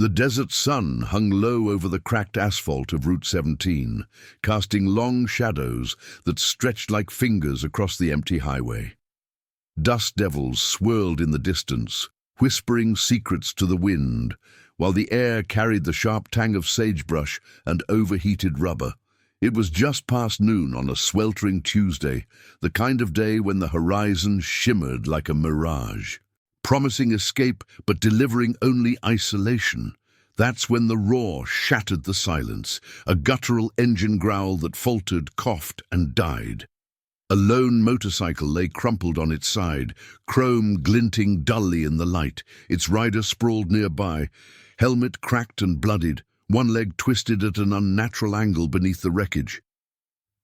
The desert sun hung low over the cracked asphalt of Route 17, casting long shadows that stretched like fingers across the empty highway. Dust devils swirled in the distance, whispering secrets to the wind, while the air carried the sharp tang of sagebrush and overheated rubber. It was just past noon on a sweltering Tuesday, the kind of day when the horizon shimmered like a mirage, promising escape but delivering only isolation. That's when the roar shattered the silence, a guttural engine growl that faltered, coughed, and died. A lone motorcycle lay crumpled on its side, chrome glinting dully in the light, its rider sprawled nearby, helmet cracked and bloodied, one leg twisted at an unnatural angle beneath the wreckage.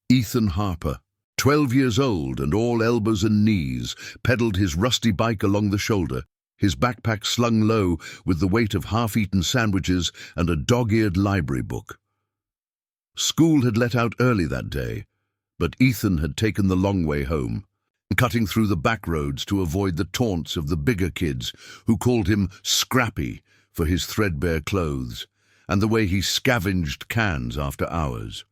Ethan Harper, 12 years old and all elbows and knees, pedaled his rusty bike along the shoulder, his backpack slung low with the weight of half-eaten sandwiches and a dog-eared library book. School had let out early that day, but Ethan had taken the long way home, cutting through the back roads to avoid the taunts of the bigger kids who called him Scrappy for his threadbare clothes and the way he scavenged cans after hours.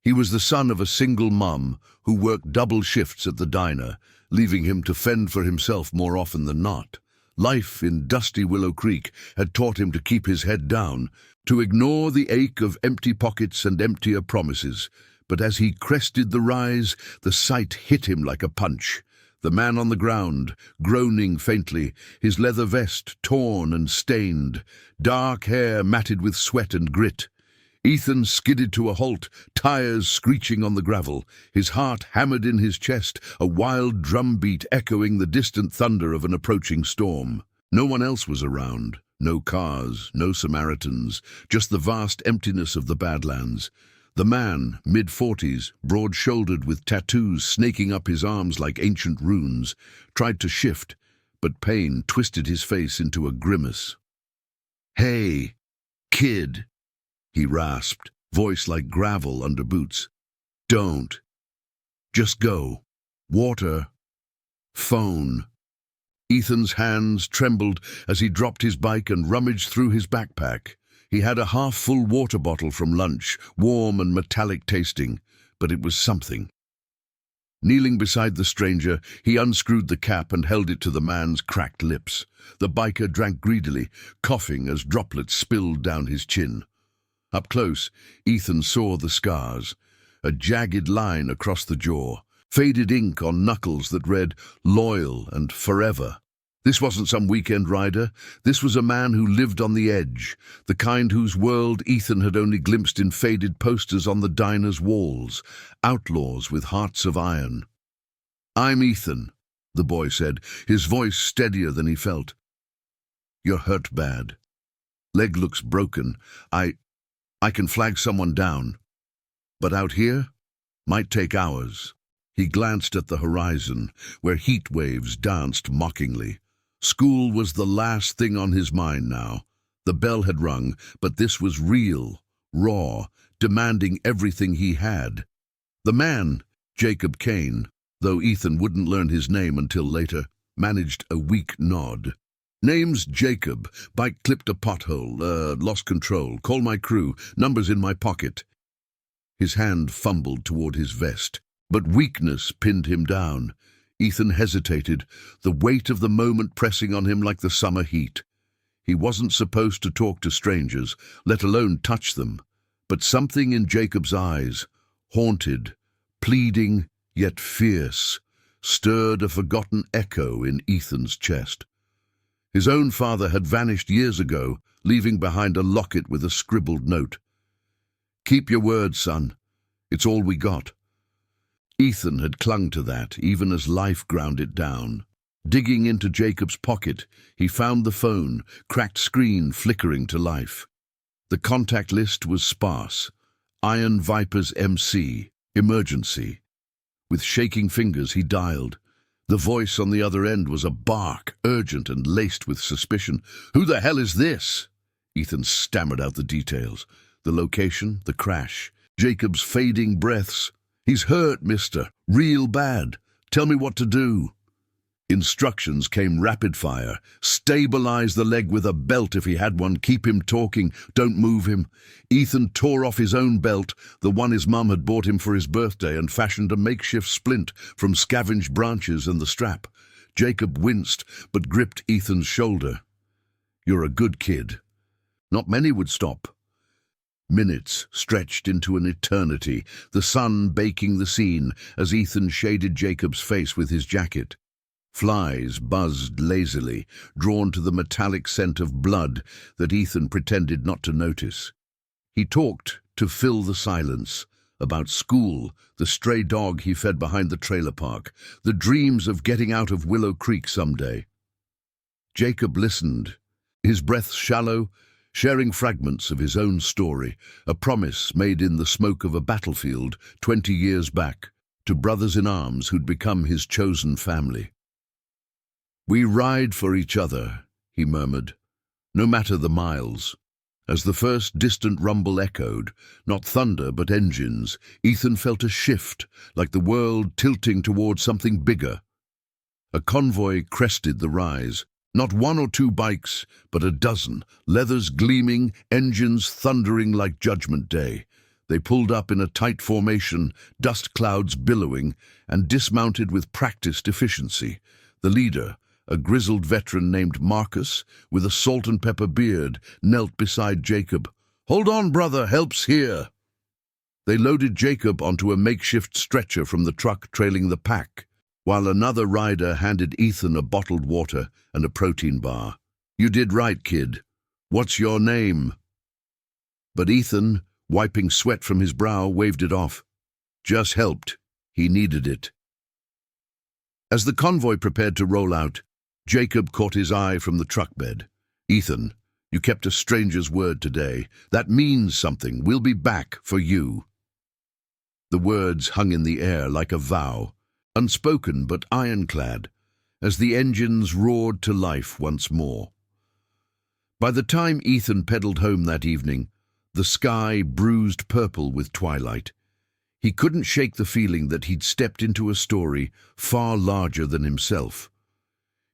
He was the son of a single mum who worked double shifts at the diner, leaving him to fend for himself more often than not. Life in dusty Willow Creek had taught him to keep his head down, to ignore the ache of empty pockets and emptier promises. But as he crested the rise, the sight hit him like a punch. The man on the ground, groaning faintly, his leather vest torn and stained, dark hair matted with sweat and grit. Ethan skidded to a halt, tires screeching on the gravel, his heart hammered in his chest, a wild drumbeat echoing the distant thunder of an approaching storm. No one else was around, no cars, no Samaritans, just the vast emptiness of the Badlands. The man, mid-40s, broad-shouldered with tattoos snaking up his arms like ancient runes, tried to shift, but pain twisted his face into a grimace. "Hey, kid," he rasped, voice like gravel under boots. "Don't. Just go. Water. Phone." Ethan's hands trembled as he dropped his bike and rummaged through his backpack. He had a half-full water bottle from lunch, warm and metallic tasting, but it was something. Kneeling beside the stranger, he unscrewed the cap and held it to the man's cracked lips. The biker drank greedily, coughing as droplets spilled down his chin. Up close, Ethan saw the scars, a jagged line across the jaw, faded ink on knuckles that read "loyal" and "forever." This wasn't some weekend rider. This was a man who lived on the edge, the kind whose world Ethan had only glimpsed in faded posters on the diner's walls, outlaws with hearts of iron. "I'm Ethan," the boy said, his voice steadier than he felt. "You're hurt bad. Leg looks broken. I can flag someone down. But out here? Might take hours." He glanced at the horizon, where heat waves danced mockingly. School was the last thing on his mind now. The bell had rung, but this was real, raw, demanding everything he had. The man, Jacob Kane, though Ethan wouldn't learn his name until later, managed a weak nod. "Name's Jacob. Bike clipped a pothole. Lost control. Call my crew. Numbers in my pocket." His hand fumbled toward his vest, but weakness pinned him down. Ethan hesitated, the weight of the moment pressing on him like the summer heat. He wasn't supposed to talk to strangers, let alone touch them. But something in Jacob's eyes, haunted, pleading yet fierce, stirred a forgotten echo in Ethan's chest. His own father had vanished years ago, leaving behind a locket with a scribbled note. "Keep your word, son. It's all we got." Ethan had clung to that, even as life ground it down. Digging into Jacob's pocket, he found the phone, cracked screen flickering to life. The contact list was sparse. Iron Viper's MC, emergency. With shaking fingers, he dialed. The voice on the other end was a bark, urgent and laced with suspicion. "Who the hell is this?" Ethan stammered out the details. The location, the crash, Jacob's fading breaths. "He's hurt, mister. Real bad. Tell me what to do." Instructions came rapid fire. Stabilize the leg with a belt if he had one. Keep him talking. Don't move him. Ethan tore off his own belt, the one his mum had bought him for his birthday, and fashioned a makeshift splint from scavenged branches and the strap. Jacob winced, but gripped Ethan's shoulder. "You're a good kid." Not many would stop. Minutes stretched into an eternity, the sun baking the scene as Ethan shaded Jacob's face with his jacket. Flies buzzed lazily, drawn to the metallic scent of blood that Ethan pretended not to notice. He talked to fill the silence, about school, the stray dog he fed behind the trailer park, the dreams of getting out of Willow Creek someday. Jacob listened, his breath shallow, sharing fragments of his own story, a promise made in the smoke of a battlefield 20 years back, to brothers in arms who'd become his chosen family. "We ride for each other," he murmured, "no matter the miles." As the first distant rumble echoed, not thunder but engines, Ethan felt a shift, like the world tilting toward something bigger. A convoy crested the rise. Not one or two bikes, but a dozen, leathers gleaming, engines thundering like Judgment Day. They pulled up in a tight formation, dust clouds billowing, and dismounted with practiced efficiency. The leader, a grizzled veteran named Marcus, with a salt and pepper beard, knelt beside Jacob. "Hold on, brother, help's here." They loaded Jacob onto a makeshift stretcher from the truck trailing the pack, while another rider handed Ethan a bottled water and a protein bar. "You did right, kid. What's your name?" But Ethan, wiping sweat from his brow, waved it off. "Just helped. He needed it." As the convoy prepared to roll out, Jacob caught his eye from the truck bed. "Ethan, you kept a stranger's word today. That means something. We'll be back for you." The words hung in the air like a vow, unspoken but ironclad, as the engines roared to life once more. By the time Ethan pedaled home that evening, the sky bruised purple with twilight. He couldn't shake the feeling that he'd stepped into a story far larger than himself.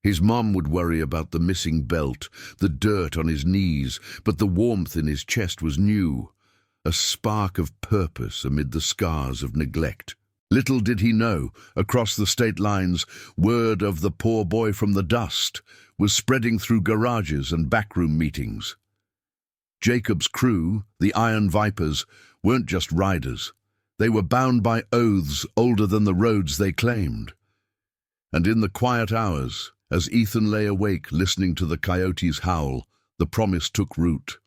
His mom would worry about the missing belt, the dirt on his knees, but the warmth in his chest was new, a spark of purpose amid the scars of neglect. Little did he know, across the state lines, word of the poor boy from the dust was spreading through garages and backroom meetings. Jacob's crew, the Iron Vipers, weren't just riders. They were bound by oaths older than the roads they claimed. And in the quiet hours, as Ethan lay awake listening to the coyotes howl, the promise took root.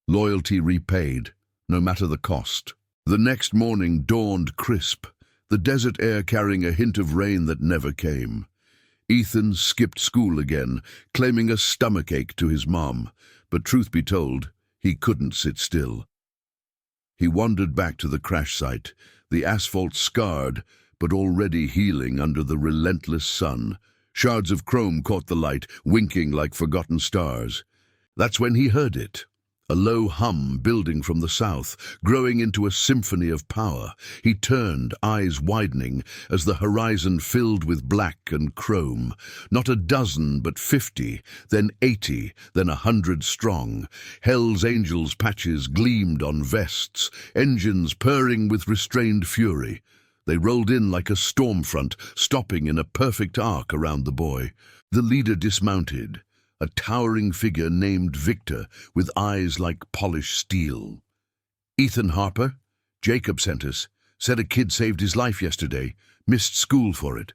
Loyalty repaid, no matter the cost. The next morning dawned crisp, the desert air carrying a hint of rain that never came. Ethan skipped school again, claiming a stomachache to his mom, but truth be told, he couldn't sit still. He wandered back to the crash site, the asphalt scarred, but already healing under the relentless sun. Shards of chrome caught the light, winking like forgotten stars. That's when he heard it. A low hum building from the south, growing into a symphony of power. He turned, eyes widening, as the horizon filled with black and chrome. Not a dozen, but 50, then 80, then 100 strong. Hell's Angels patches gleamed on vests, engines purring with restrained fury. They rolled in like a storm front, stopping in a perfect arc around the boy. The leader dismounted, a towering figure named Victor, with eyes like polished steel. "Ethan Harper, Jacob sent us. Said a kid saved his life yesterday. Missed school for it."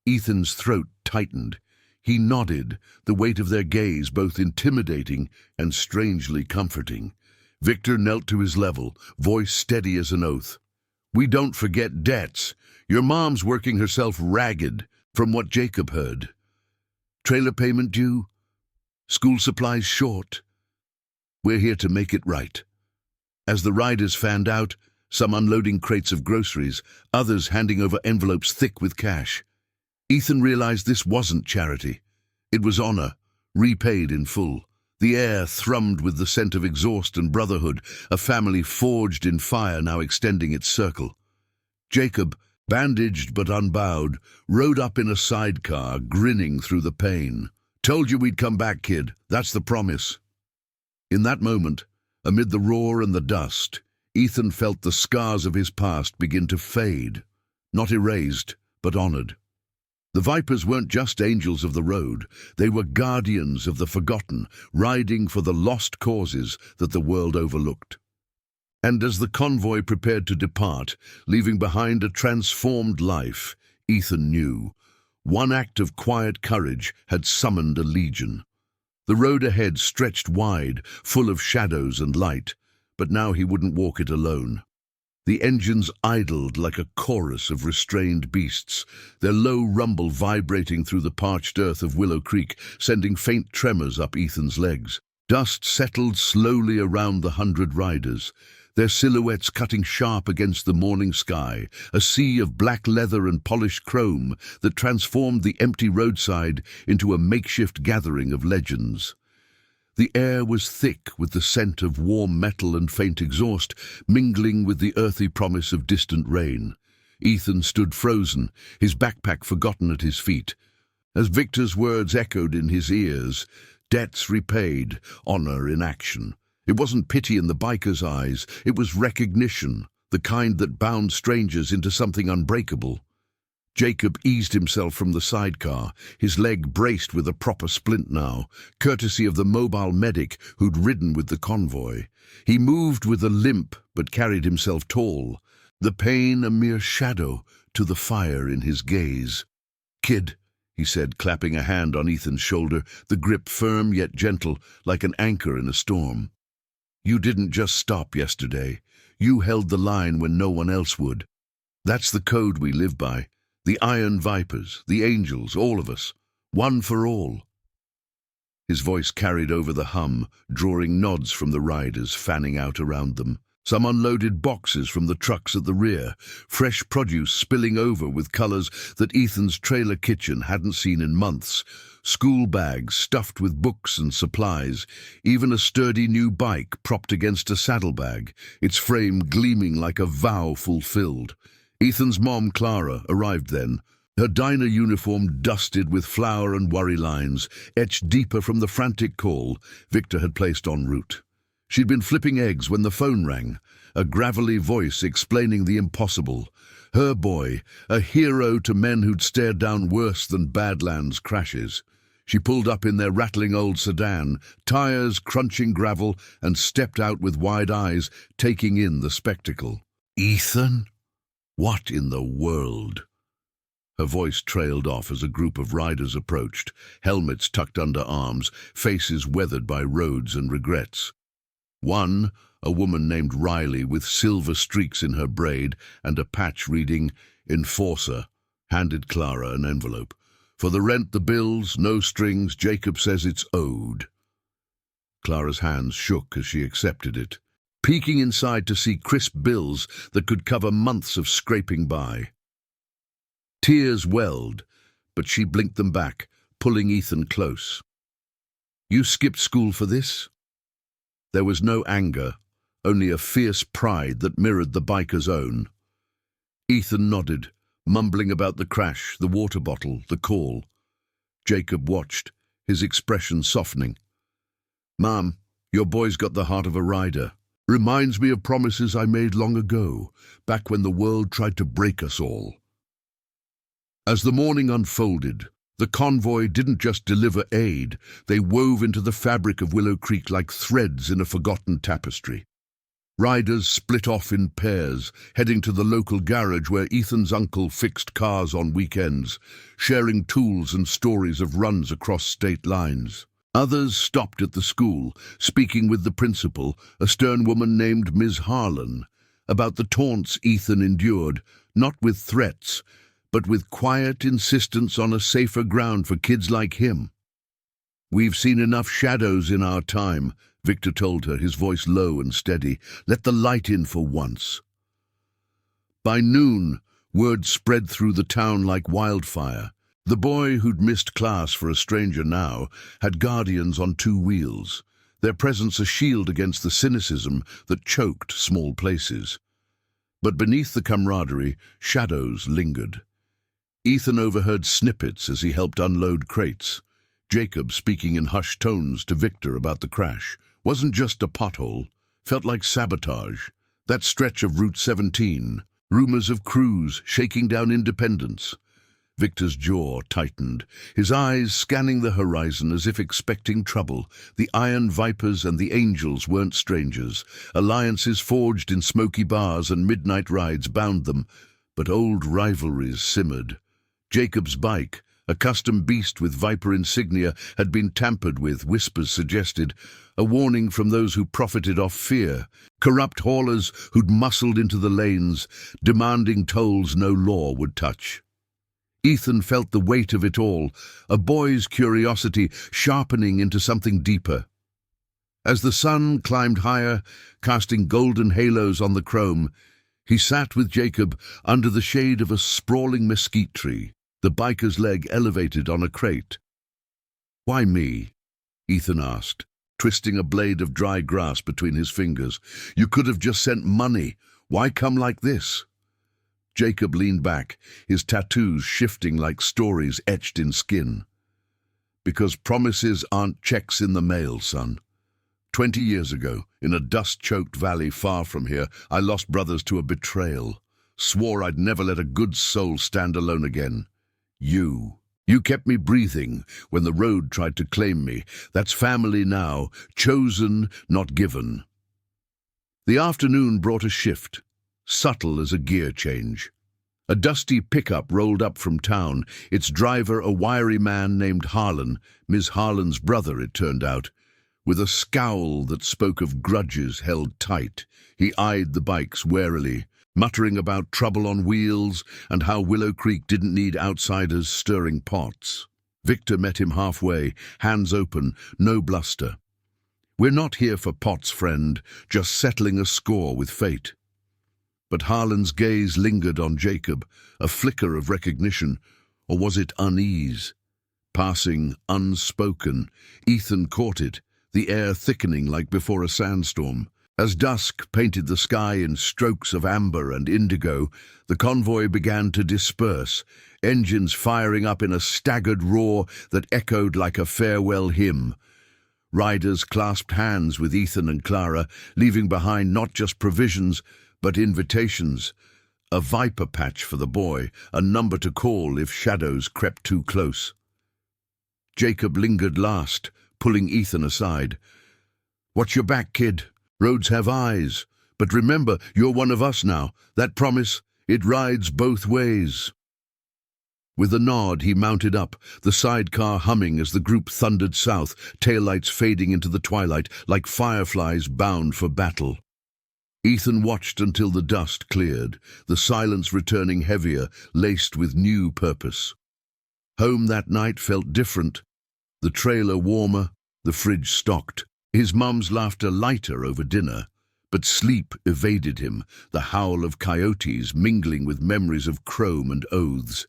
Ethan's throat tightened. He nodded, the weight of their gaze both intimidating and strangely comforting. Victor knelt to his level, voice steady as an oath. "We don't forget debts. Your mom's working herself ragged, from what Jacob heard. Trailer payment due? School supplies short? We're here to make it right." As the riders fanned out, some unloading crates of groceries, others handing over envelopes thick with cash, Ethan realized this wasn't charity. It was honor, repaid in full. The air thrummed with the scent of exhaust and brotherhood, a family forged in fire now extending its circle. Jacob, bandaged but unbowed, rode up in a sidecar, grinning through the pain. "Told you we'd come back, kid. That's the promise." In that moment, amid the roar and the dust, Ethan felt the scars of his past begin to fade, not erased, but honored. The Vipers weren't just angels of the road, they were guardians of the forgotten, riding for the lost causes that the world overlooked. And as the convoy prepared to depart, leaving behind a transformed life, Ethan knew one act of quiet courage had summoned a legion. The road ahead stretched wide, full of shadows and light, but now he wouldn't walk it alone. The engines idled like a chorus of restrained beasts, their low rumble vibrating through the parched earth of Willow Creek, sending faint tremors up Ethan's legs. Dust settled slowly around the 100 riders, their silhouettes cutting sharp against the morning sky, a sea of black leather and polished chrome that transformed the empty roadside into a makeshift gathering of legends. The air was thick with the scent of warm metal and faint exhaust, mingling with the earthy promise of distant rain. Ethan stood frozen, his backpack forgotten at his feet. As Victor's words echoed in his ears, debts repaid, honor in action. It wasn't pity in the biker's eyes, it was recognition, the kind that bound strangers into something unbreakable. Jacob eased himself from the sidecar, his leg braced with a proper splint now, courtesy of the mobile medic who'd ridden with the convoy. He moved with a limp but carried himself tall, the pain a mere shadow to the fire in his gaze. "Kid," he said, clapping a hand on Ethan's shoulder, the grip firm yet gentle, like an anchor in a storm. "You didn't just stop yesterday. You held the line when no one else would. That's the code we live by. The Iron Vipers, the Angels, all of us. One for all." His voice carried over the hum, drawing nods from the riders fanning out around them. Some unloaded boxes from the trucks at the rear, fresh produce spilling over with colors that Ethan's trailer kitchen hadn't seen in months, school bags stuffed with books and supplies, even a sturdy new bike propped against a saddlebag, its frame gleaming like a vow fulfilled. Ethan's mom, Clara, arrived then, her diner uniform dusted with flour and worry lines, etched deeper from the frantic call Victor had placed en route. She'd been flipping eggs when the phone rang, a gravelly voice explaining the impossible. Her boy, a hero to men who'd stared down worse than Badlands crashes. She pulled up in their rattling old sedan, tires crunching gravel, and stepped out with wide eyes, taking in the spectacle. "Ethan? What in the world?" Her voice trailed off as a group of riders approached, helmets tucked under arms, faces weathered by roads and regrets. One, a woman named Riley with silver streaks in her braid and a patch reading "Enforcer," handed Clara an envelope. "For the rent, the bills, no strings, Jacob says it's owed." Clara's hands shook as she accepted it, peeking inside to see crisp bills that could cover months of scraping by. Tears welled, but she blinked them back, pulling Ethan close. "You skipped school for this?" There was no anger, only a fierce pride that mirrored the biker's own. Ethan nodded, mumbling about the crash, the water bottle, the call. Jacob watched, his expression softening. "Mom, your boy's got the heart of a rider. Reminds me of promises I made long ago, back when the world tried to break us all." As the morning unfolded, the convoy didn't just deliver aid, they wove into the fabric of Willow Creek like threads in a forgotten tapestry. Riders split off in pairs, heading to the local garage where Ethan's uncle fixed cars on weekends, sharing tools and stories of runs across state lines. Others stopped at the school, speaking with the principal, a stern woman named Ms. Harlan, about the taunts Ethan endured, not with threats, but with quiet insistence on a safer ground for kids like him. "We've seen enough shadows in our time," Victor told her, his voice low and steady. "Let the light in for once." By noon, word spread through the town like wildfire. The boy who'd missed class for a stranger now had guardians on 2 wheels, their presence a shield against the cynicism that choked small places. But beneath the camaraderie, shadows lingered. Ethan overheard snippets as he helped unload crates. Jacob speaking in hushed tones to Victor about the crash. Wasn't just a pothole, felt like sabotage. That stretch of Route 17, rumors of crews shaking down Independence. Victor's jaw tightened, his eyes scanning the horizon as if expecting trouble. The Iron Vipers and the Angels weren't strangers. Alliances forged in smoky bars and midnight rides bound them, but old rivalries simmered. Jacob's bike, a custom beast with Viper insignia, had been tampered with, whispers suggested, a warning from those who profited off fear. Corrupt haulers who'd muscled into the lanes, demanding tolls no law would touch. Ethan felt the weight of it all, a boy's curiosity sharpening into something deeper. As the sun climbed higher, casting golden halos on the chrome, he sat with Jacob under the shade of a sprawling mesquite tree, the biker's leg elevated on a crate. "Why me?" Ethan asked, twisting a blade of dry grass between his fingers. "You could have just sent money. Why come like this?" Jacob leaned back, his tattoos shifting like stories etched in skin. "Because promises aren't checks in the mail, son. 20 years ago, in a dust-choked valley far from here, I lost brothers to a betrayal. Swore I'd never let a good soul stand alone again. You kept me breathing when the road tried to claim me. That's family now, chosen, not given." The afternoon brought a shift, subtle as a gear change. A dusty pickup rolled up from town, its driver a wiry man named Harlan, Ms. Harlan's brother it turned out. With a scowl that spoke of grudges held tight, he eyed the bikes warily, muttering about trouble on wheels and how Willow Creek didn't need outsiders stirring pots. Victor met him halfway, hands open, no bluster. "We're not here for pots, friend, just settling a score with fate." But Harlan's gaze lingered on Jacob, a flicker of recognition, or was it unease? Passing, unspoken, Ethan caught it, the air thickening like before a sandstorm. As dusk painted the sky in strokes of amber and indigo, the convoy began to disperse, engines firing up in a staggered roar that echoed like a farewell hymn. Riders clasped hands with Ethan and Clara, leaving behind not just provisions, but invitations. A Viper patch for the boy, a number to call if shadows crept too close. Jacob lingered last, pulling Ethan aside. "Watch your back, kid. Roads have eyes. But remember, you're one of us now. That promise, it rides both ways." With a nod, he mounted up, the sidecar humming as the group thundered south, taillights fading into the twilight like fireflies bound for battle. Ethan watched until the dust cleared, the silence returning heavier, laced with new purpose. Home that night felt different. The trailer warmer, the fridge stocked, his mum's laughter lighter over dinner. But sleep evaded him, the howl of coyotes mingling with memories of chrome and oaths.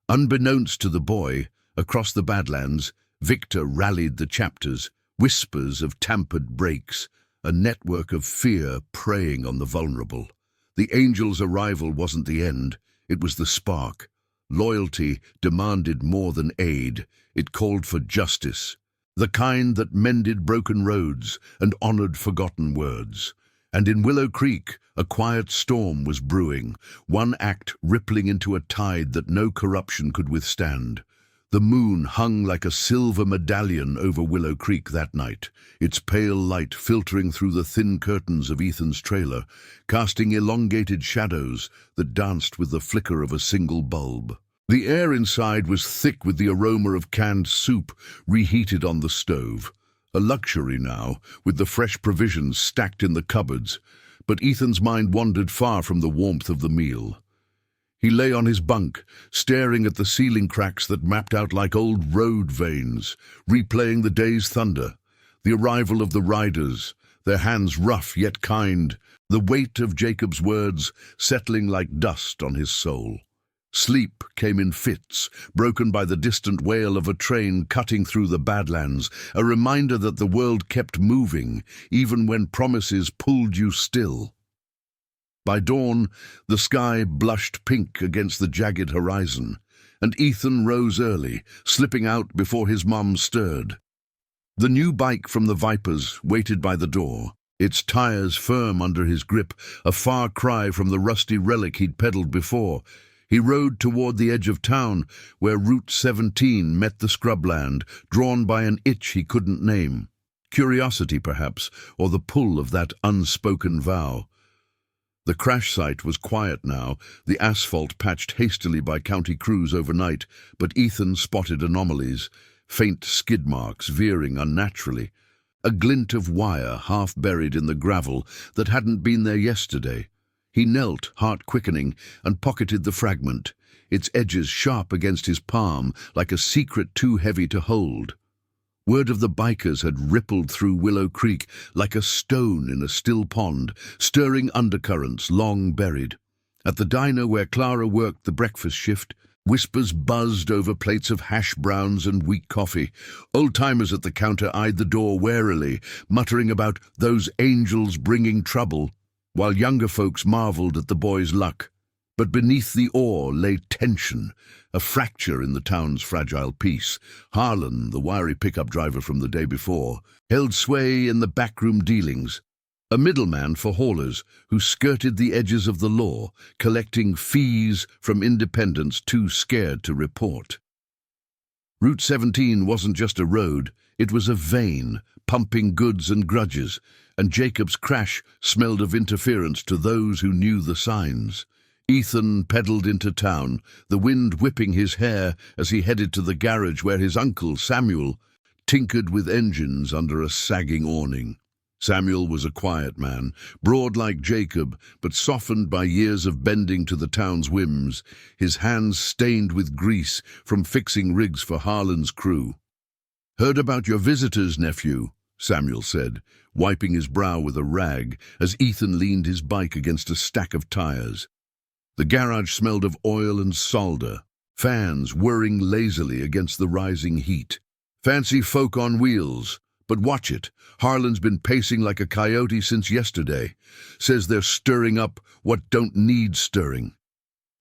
Unbeknownst to the boy, across the Badlands, Victor rallied the chapters, whispers of tampered brakes, a network of fear preying on the vulnerable. The Angels' arrival wasn't the end, it was the spark. Loyalty demanded more than aid, it called for justice, the kind that mended broken roads and honored forgotten words. And in Willow Creek, a quiet storm was brewing, one act rippling into a tide that no corruption could withstand. The moon hung like a silver medallion over Willow Creek that night, its pale light filtering through the thin curtains of Ethan's trailer, casting elongated shadows that danced with the flicker of a single bulb. The air inside was thick with the aroma of canned soup reheated on the stove. A luxury now, with the fresh provisions stacked in the cupboards, but Ethan's mind wandered far from the warmth of the meal. He lay on his bunk, staring at the ceiling cracks that mapped out like old road veins, replaying the day's thunder, the arrival of the riders, their hands rough yet kind, the weight of Jacob's words settling like dust on his soul. Sleep came in fits, broken by the distant wail of a train cutting through the Badlands, a reminder that the world kept moving, even when promises pulled you still. By dawn, the sky blushed pink against the jagged horizon, and Ethan rose early, slipping out before his mum stirred. The new bike from the Vipers waited by the door, its tires firm under his grip, a far cry from the rusty relic he'd pedalled before. He rode toward the edge of town, where Route 17 met the scrubland, drawn by an itch he couldn't name. Curiosity, perhaps, or the pull of that unspoken vow. The crash site was quiet now, the asphalt patched hastily by county crews overnight, but Ethan spotted anomalies, faint skid marks veering unnaturally, a glint of wire half buried in the gravel that hadn't been there yesterday. He knelt, heart quickening, and pocketed the fragment, its edges sharp against his palm, like a secret too heavy to hold. Word of the bikers had rippled through Willow Creek like a stone in a still pond, stirring undercurrents long buried. At the diner where Clara worked the breakfast shift, whispers buzzed over plates of hash browns and weak coffee. Old-timers at the counter eyed the door warily, muttering about those angels bringing trouble, while younger folks marveled at the boy's luck. But beneath the awe lay tension, a fracture in the town's fragile peace. Harlan, the wiry pickup driver from the day before, held sway in the backroom dealings, a middleman for haulers who skirted the edges of the law, collecting fees from independents too scared to report. Route 17 wasn't just a road, it was a vein, pumping goods and grudges, and Jacob's crash smelled of interference to those who knew the signs. Ethan pedalled into town, the wind whipping his hair as he headed to the garage where his uncle, Samuel, tinkered with engines under a sagging awning. Samuel was a quiet man, broad like Jacob, but softened by years of bending to the town's whims, his hands stained with grease from fixing rigs for Harlan's crew. "Heard about your visitors, nephew," Samuel said, wiping his brow with a rag as Ethan leaned his bike against a stack of tires. The garage smelled of oil and solder, fans whirring lazily against the rising heat. "Fancy folk on wheels. But watch it. Harlan's been pacing like a coyote since yesterday. Says they're stirring up what don't need stirring."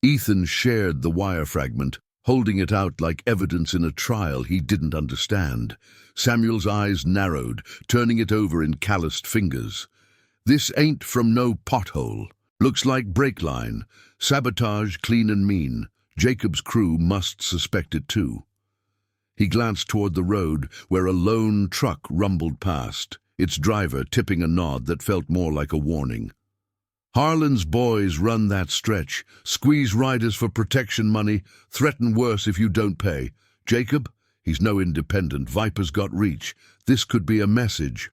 Ethan shared the wire fragment, holding it out like evidence in a trial he didn't understand. Samuel's eyes narrowed, turning it over in calloused fingers. "This ain't from no pothole. Looks like brake line. Sabotage clean and mean. Jacob's crew must suspect it too." He glanced toward the road where a lone truck rumbled past, its driver tipping a nod that felt more like a warning. "Harlan's boys run that stretch, squeeze riders for protection money, threaten worse if you don't pay. Jacob? He's no independent. Viper's got reach. This could be a message."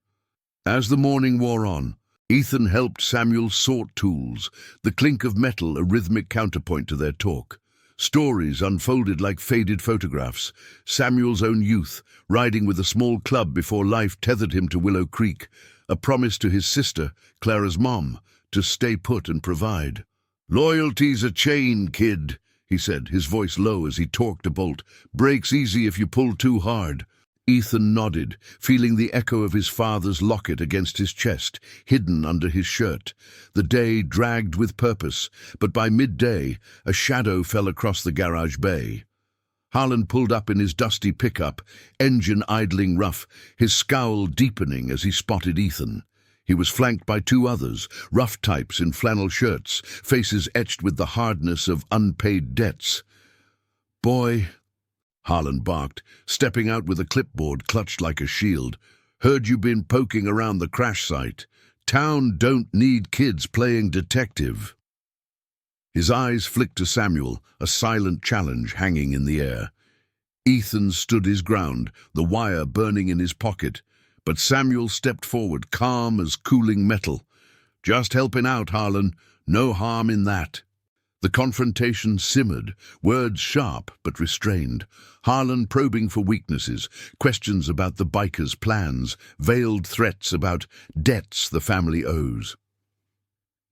As the morning wore on, Ethan helped Samuel sort tools, the clink of metal a rhythmic counterpoint to their talk. Stories unfolded like faded photographs. Samuel's own youth, riding with a small club before life tethered him to Willow Creek, a promise to his sister, Clara's mom, to stay put and provide. "Loyalty's a chain, kid," he said, his voice low as he torqued a bolt. "Breaks easy if you pull too hard." Ethan nodded, feeling the echo of his father's locket against his chest, hidden under his shirt. The day dragged with purpose, but by midday, a shadow fell across the garage bay. Harlan pulled up in his dusty pickup, engine idling rough, his scowl deepening as he spotted Ethan. He was flanked by two others, rough types in flannel shirts, faces etched with the hardness of unpaid debts. "Boy," Harlan barked, stepping out with a clipboard clutched like a shield. "Heard you been poking around the crash site. Town don't need kids playing detective." His eyes flicked to Samuel, a silent challenge hanging in the air. Ethan stood his ground, the wire burning in his pocket, but Samuel stepped forward, calm as cooling metal. "Just helping out, Harlan. No harm in that." The confrontation simmered, words sharp but restrained. Harlan probing for weaknesses, questions about the bikers' plans, veiled threats about debts the family owes.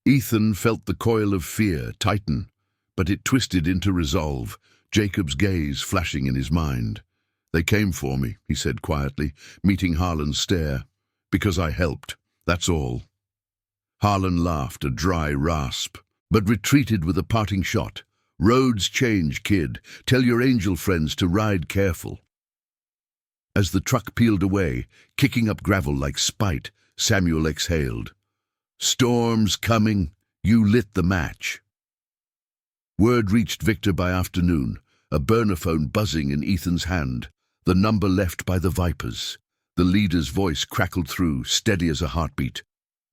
Ethan felt the coil of fear tighten, but it twisted into resolve, Jacob's gaze flashing in his mind. "They came for me," he said quietly, meeting Harlan's stare. "Because I helped, that's all." Harlan laughed, a dry rasp, but retreated with a parting shot. "Roads change, kid. Tell your angel friends to ride careful." As the truck peeled away, kicking up gravel like spite, Samuel exhaled. "Storm's coming. You lit the match." Word reached Victor by afternoon, a burner phone buzzing in Ethan's hand, the number left by the Vipers. The leader's voice crackled through, steady as a heartbeat.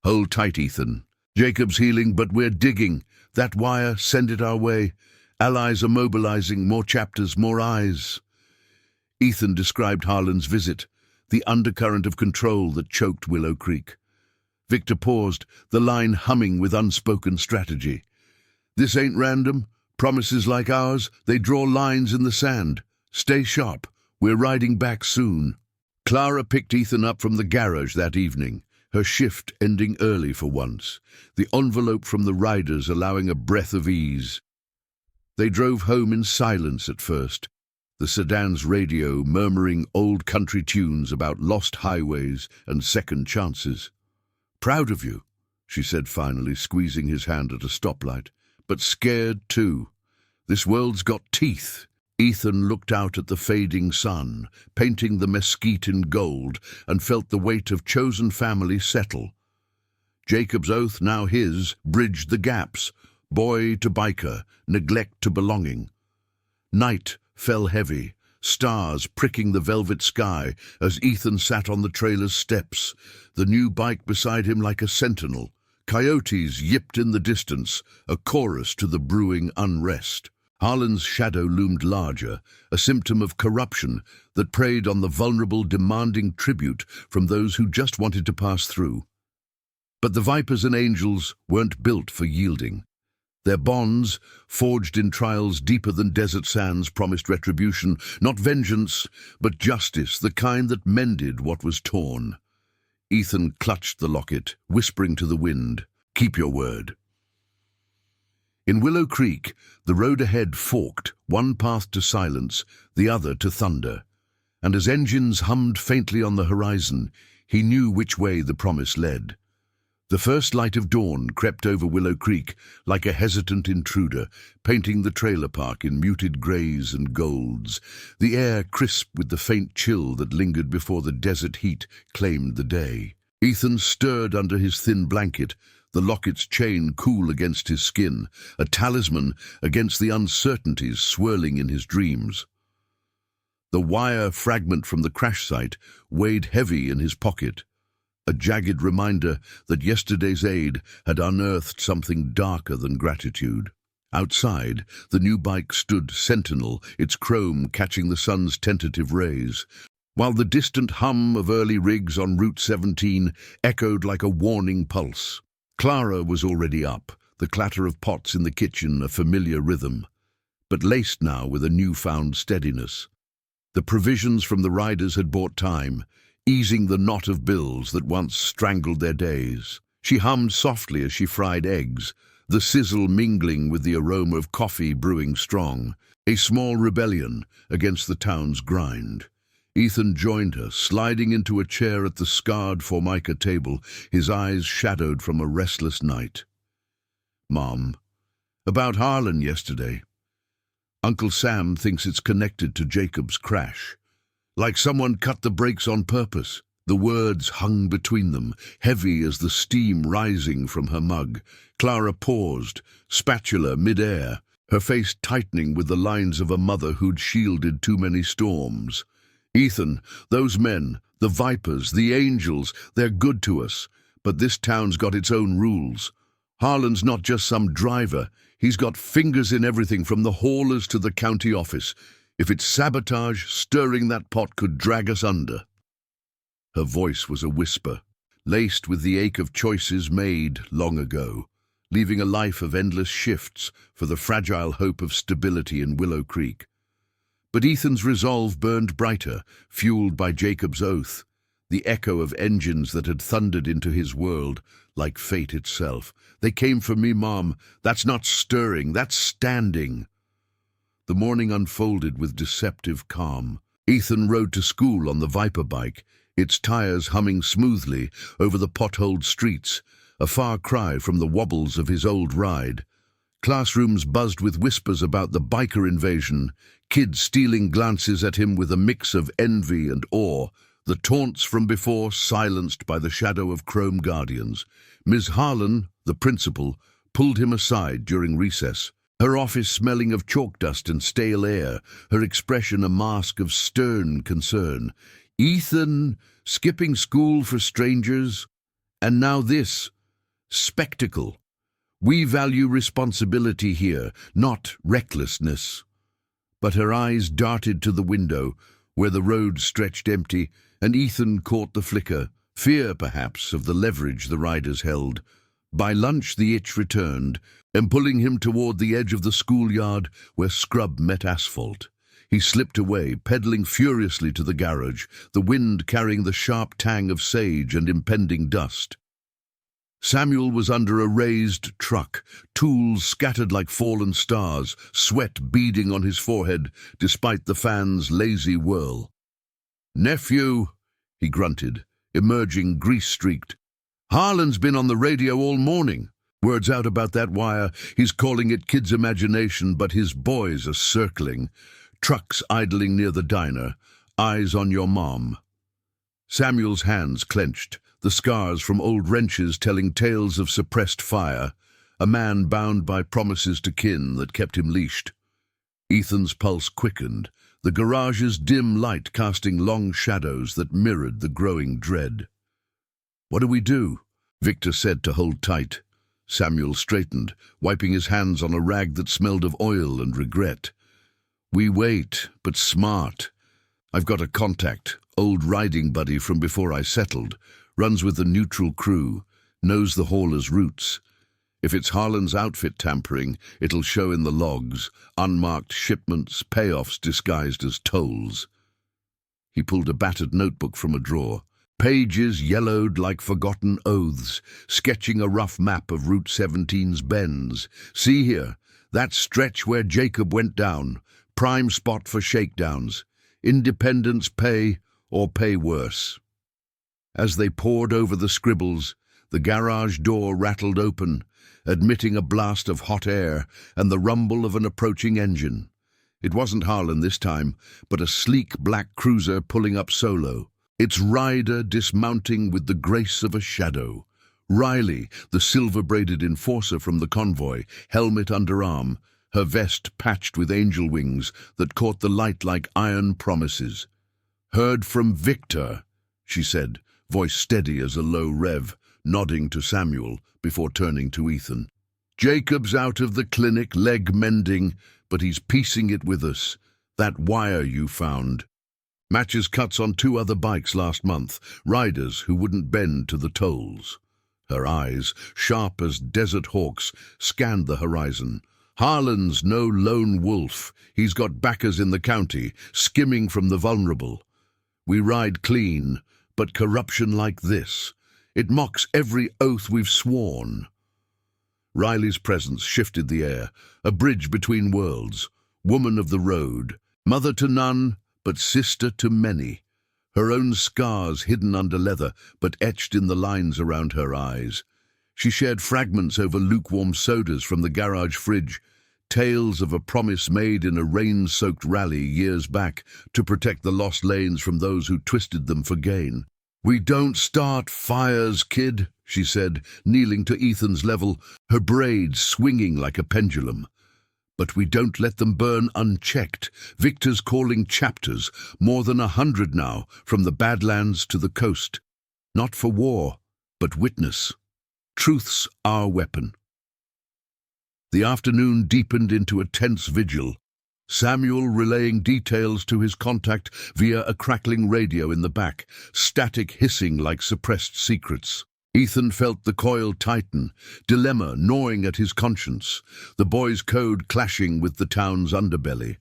"Hold tight, Ethan. Jacob's healing, but we're digging. That wire, send it our way. Allies are mobilizing, more chapters, more eyes." Ethan described Harlan's visit, the undercurrent of control that choked Willow Creek. Victor paused, the line humming with unspoken strategy. "This ain't random. Promises like ours, they draw lines in the sand. Stay sharp. We're riding back soon." Clara picked Ethan up from the garage that evening, her shift ending early for once, the envelope from the riders allowing a breath of ease. They drove home in silence at first, the sedan's radio murmuring old country tunes about lost highways and second chances. "Proud of you," she said finally, squeezing his hand at a stoplight, "but scared too. This world's got teeth." Ethan looked out at the fading sun, painting the mesquite in gold, and felt the weight of chosen family settle. Jacob's oath, now his, bridged the gaps, boy to biker, neglect to belonging. Night fell heavy, stars pricking the velvet sky as Ethan sat on the trailer's steps, the new bike beside him like a sentinel. Coyotes yipped in the distance, a chorus to the brewing unrest. Harlan's shadow loomed larger, a symptom of corruption that preyed on the vulnerable, demanding tribute from those who just wanted to pass through. But the Vipers and Angels weren't built for yielding. Their bonds, forged in trials deeper than desert sands, promised retribution, not vengeance, but justice, the kind that mended what was torn. Ethan clutched the locket, whispering to the wind, "Keep your word." In Willow Creek, the road ahead forked, one path to silence, the other to thunder. And as engines hummed faintly on the horizon, he knew which way the promise led. The first light of dawn crept over Willow Creek like a hesitant intruder, painting the trailer park in muted greys and golds, the air crisp with the faint chill that lingered before the desert heat claimed the day. Ethan stirred under his thin blanket, the locket's chain cool against his skin, a talisman against the uncertainties swirling in his dreams. The wire fragment from the crash site weighed heavy in his pocket, a jagged reminder that yesterday's aid had unearthed something darker than gratitude. Outside, the new bike stood sentinel, its chrome catching the sun's tentative rays, while the distant hum of early rigs on Route 17 echoed like a warning pulse. Clara was already up, the clatter of pots in the kitchen a familiar rhythm, but laced now with a newfound steadiness. The provisions from the riders had bought time, easing the knot of bills that once strangled their days. She hummed softly as she fried eggs, the sizzle mingling with the aroma of coffee brewing strong, a small rebellion against the town's grind. Ethan joined her, sliding into a chair at the scarred formica table, his eyes shadowed from a restless night. "Mom, about Harlan yesterday. Uncle Sam thinks it's connected to Jacob's crash. Like someone cut the brakes on purpose." The words hung between them, heavy as the steam rising from her mug. Clara paused, spatula mid-air, her face tightening with the lines of a mother who'd shielded too many storms. "Ethan, those men, the Vipers, the Angels, they're good to us, but this town's got its own rules. Harlan's not just some driver. He's got fingers in everything from the haulers to the county office. If it's sabotage, stirring that pot could drag us under." Her voice was a whisper, laced with the ache of choices made long ago, leaving a life of endless shifts for the fragile hope of stability in Willow Creek. But Ethan's resolve burned brighter, fueled by Jacob's oath, the echo of engines that had thundered into his world, like fate itself. "They came for me, Mom. That's not stirring, that's standing." The morning unfolded with deceptive calm. Ethan rode to school on the Viper bike, its tires humming smoothly over the potholed streets, a far cry from the wobbles of his old ride. Classrooms buzzed with whispers about the biker invasion, kids stealing glances at him with a mix of envy and awe, the taunts from before silenced by the shadow of chrome guardians. Ms. Harlan, the principal, pulled him aside during recess, her office smelling of chalk dust and stale air, her expression a mask of stern concern. Ethan, skipping school for strangers? And now this, spectacle. We value responsibility here, not recklessness. But her eyes darted to the window, where the road stretched empty, and Ethan caught the flicker, fear perhaps of the leverage the riders held. By lunch the itch returned, and pulling him toward the edge of the schoolyard where scrub met asphalt. He slipped away, pedaling furiously to the garage, the wind carrying the sharp tang of sage and impending dust. Samuel was under a raised truck, tools scattered like fallen stars, sweat beading on his forehead despite the fan's lazy whirl. "Nephew," he grunted, emerging grease-streaked. "Harlan's been on the radio all morning. Words out about that wire. He's calling it kid's imagination, but his boys are circling. Trucks idling near the diner. Eyes on your mom." Samuel's hands clenched, the scars from old wrenches telling tales of suppressed fire, a man bound by promises to kin that kept him leashed. Ethan's pulse quickened, the garage's dim light casting long shadows that mirrored the growing dread. "What do we do?" Victor said to hold tight. Samuel straightened, wiping his hands on a rag that smelled of oil and regret. "We wait, but smart. I've got a contact, old riding buddy from before I settled, runs with the neutral crew, knows the hauler's routes. If it's Harlan's outfit tampering, it'll show in the logs, unmarked shipments, payoffs disguised as tolls." He pulled a battered notebook from a drawer, pages yellowed like forgotten oaths, sketching a rough map of Route 17's bends. "See here, that stretch where Jacob went down, prime spot for shakedowns. Independence pay or pay worse." As they pored over the scribbles, the garage door rattled open, admitting a blast of hot air and the rumble of an approaching engine. It wasn't Harlan this time, but a sleek black cruiser pulling up solo, its rider dismounting with the grace of a shadow. Riley, the silver-braided enforcer from the convoy, helmet under arm, her vest patched with angel wings that caught the light like iron promises. "Heard from Victor," she said, voice steady as a low rev, nodding to Samuel before turning to Ethan. "Jacob's out of the clinic, leg mending, but he's piecing it with us. That wire you found. Matches cuts on 2 other bikes last month, riders who wouldn't bend to the tolls." Her eyes, sharp as desert hawks, scanned the horizon. "Harlan's no lone wolf. He's got backers in the county, skimming from the vulnerable. We ride clean, but corruption like this, it mocks every oath we've sworn." Riley's presence shifted the air, a bridge between worlds, woman of the road, mother to none, but sister to many. Her own scars hidden under leather, but etched in the lines around her eyes. She shared fragments over lukewarm sodas from the garage fridge, tales of a promise made in a rain-soaked rally years back to protect the lost lanes from those who twisted them for gain. "We don't start fires, kid," she said, kneeling to Ethan's level, her braids swinging like a pendulum. "But we don't let them burn unchecked. Victor's calling chapters, more than 100 now, from the Badlands to the coast. Not for war, but witness. Truth's our weapon." The afternoon deepened into a tense vigil, Samuel relaying details to his contact via a crackling radio in the back, static hissing like suppressed secrets. Ethan felt the coil tighten, dilemma gnawing at his conscience, the boy's code clashing with the town's underbelly.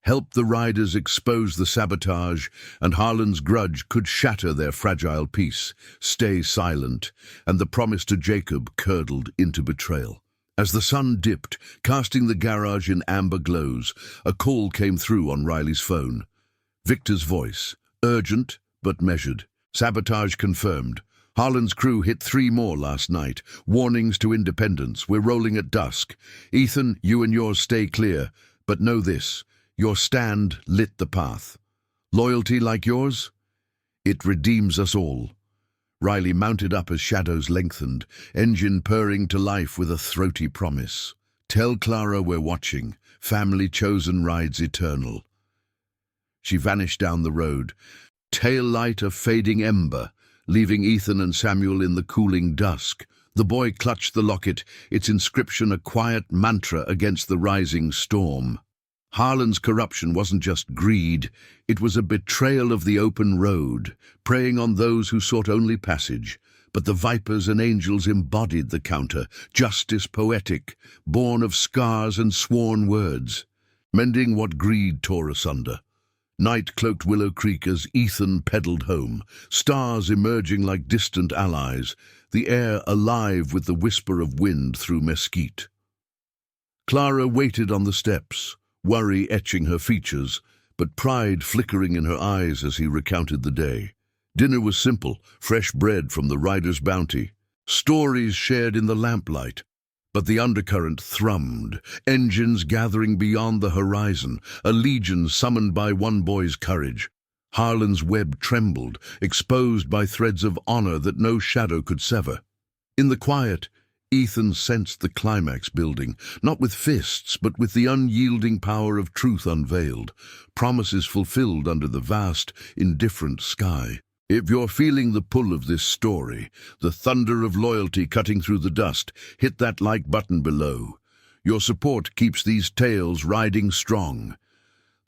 Help the riders expose the sabotage, and Harlan's grudge could shatter their fragile peace. Stay silent, and the promise to Jacob curdled into betrayal. As the sun dipped, casting the garage in amber glows, a call came through on Riley's phone. Victor's voice, urgent but measured. "Sabotage confirmed. Harlan's crew hit 3 more last night. Warnings to independence. We're rolling at dusk. Ethan, you and yours stay clear. But know this, your stand lit the path. Loyalty like yours? It redeems us all. Riley mounted up as shadows lengthened, engine purring to life with a throaty promise. Tell Clara we're watching. Family chosen rides eternal. She vanished down the road, tail light a fading ember, leaving Ethan and Samuel in the cooling dusk. The boy clutched the locket, its inscription a quiet mantra against the rising storm. Harlan's corruption wasn't just greed, it was a betrayal of the open road, preying on those who sought only passage. But the vipers and angels embodied the counter, justice poetic, born of scars and sworn words, mending what greed tore asunder. Night cloaked Willow Creek as Ethan pedaled home, stars emerging like distant allies, the air alive with the whisper of wind through mesquite. Clara waited on the steps, worry etching her features, but pride flickering in her eyes as he recounted the day. Dinner was simple, fresh bread from the rider's bounty, stories shared in the lamplight. But the undercurrent thrummed, engines gathering beyond the horizon, a legion summoned by one boy's courage. Harlan's web trembled, exposed by threads of honor that no shadow could sever. In the quiet, Ethan sensed the climax building, not with fists, but with the unyielding power of truth unveiled, promises fulfilled under the vast, indifferent sky. If you're feeling the pull of this story, the thunder of loyalty cutting through the dust, hit that like button below. Your support keeps these tales riding strong.